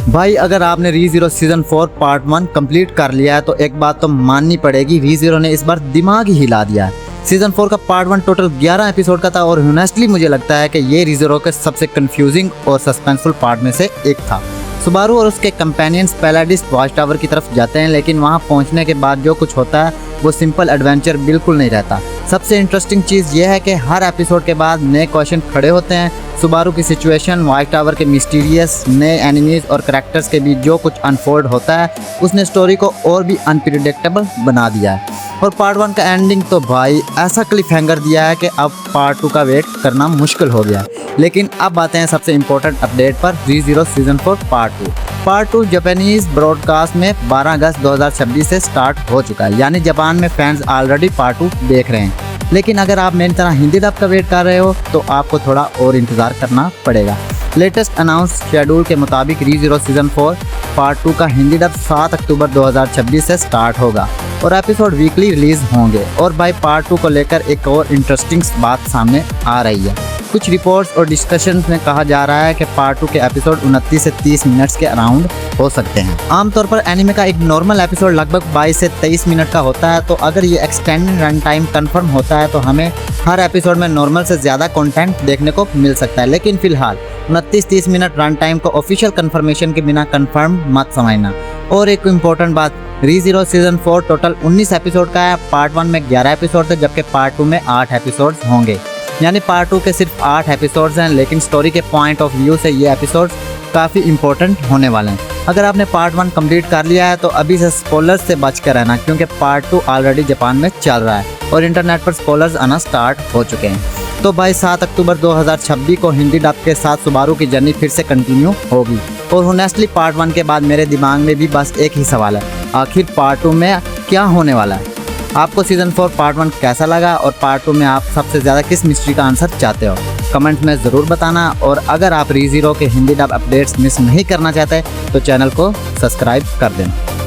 भाई अगर आपने रीज़ीरो सीज़न 4 पार्ट 1 कंप्लीट कर लिया है तो एक बात तो माननी पड़ेगी, रीज़ीरो ने इस बार दिमाग ही हिला दिया है। सीज़न 4 का पार्ट 1 टोटल 11 एपिसोड का था और ऑनेस्टली मुझे लगता है कि ये रीज़ीरो के सबसे कंफ्यूजिंग और सस्पेंसफुल पार्ट में से एक था। सुबारू और उसके कंपेनियंस पैलाडिस वॉच टावर की तरफ जाते हैं, लेकिन वहाँ पहुँचने के बाद जो कुछ होता है वो सिंपल एडवेंचर बिल्कुल नहीं रहता। सबसे इंटरेस्टिंग चीज़ यह है कि हर एपिसोड के बाद नए क्वेश्चन खड़े होते हैं। सुबारू की सिचुएशन, वॉच टावर के मिस्टीरियस नए एनिमीज और करैक्टर्स के बीच जो कुछ अनफोल्ड होता है उसने स्टोरी को और भी अनप्रिडिक्टेबल बना दिया है। और पार्ट 1 का एंडिंग तो भाई ऐसा क्लिफ हैंगर दिया है कि अब पार्ट 2 का वेट करना मुश्किल हो गया है। लेकिन अब आते हैं सबसे इम्पोर्टेंट अपडेट पर, Re Zero season 4 part 2। Part 2 Japanese broadcast में 12 अगस्त 2026 से स्टार्ट हो चुका है, यानी जापान में फैंस ऑलरेडी पार्ट 2 देख रहे हैं। लेकिन अगर आप मेरी तरह हिंदी डब का वेट कर रहे हो तो आपको थोड़ा और इंतज़ार करना पड़ेगा। लेटेस्ट अनाउंस शेड्यूल के मुताबिक रीज़ीरो सीज़न 4 पार्ट 2 का हिंदी डब 7 अक्टूबर 2026 से स्टार्ट होगा और एपिसोड वीकली रिलीज़ होंगे। और भाई पार्ट 2 को लेकर एक और इंटरेस्टिंग बात सामने आ रही है। कुछ रिपोर्ट्स और डिस्कशंस में कहा जा रहा है कि पार्ट 2 के एपिसोड 29 से 30 मिनट्स के अराउंड हो सकते हैं। आमतौर पर एनिमे का एक नॉर्मल एपिसोड लगभग 22 से 23 मिनट का होता है, तो अगर ये एक्सटेंडेड रन टाइम कन्फर्म होता है तो हमें हर एपिसोड में नॉर्मल से ज़्यादा कंटेंट देखने को मिल सकता है। लेकिन फिलहाल 29-30 मिनट रन टाइम को ऑफिशियल कन्फर्मेशन के बिना कन्फर्म मत समझना। और एक इम्पोर्टेंट बात, रीज़ीरो सीज़न 4 टोटल 19 एपिसोड का है। पार्ट 1 में 11 एपिसोड थे, जबकि पार्ट 2 में 8 एपिसोड्स होंगे। यानी पार्ट 2 के सिर्फ 8 एपिसोड्स हैं, लेकिन स्टोरी के पॉइंट ऑफ व्यू से ये एपिसोड्स काफ़ी इंपॉर्टेंट होने वाले हैं। अगर आपने पार्ट 1 कंप्लीट कर लिया है तो अभी से स्पॉयलर्स से बच कर रहना, क्योंकि पार्ट 2 ऑलरेडी जापान में चल रहा है और इंटरनेट पर स्पॉयलर्स आना स्टार्ट हो चुके हैं। तो भाई 7 अक्टूबर 2026 को हिंदी डब के साथ सुबारू की जर्नी फिर से कंटिन्यू होगी। और ऑनेस्टली पार्ट 1 के बाद मेरे दिमाग में भी बस एक ही सवाल है, आखिर पार्ट 2 में क्या होने वाला है। आपको सीज़न 4 पार्ट 1 कैसा लगा और पार्ट 2 में आप सबसे ज़्यादा किस मिस्ट्री का आंसर चाहते हो, कमेंट में ज़रूर बताना। और अगर आप रीज़ीरो के हिंदी डब अपडेट्स मिस नहीं करना चाहते तो चैनल को सब्सक्राइब कर देना।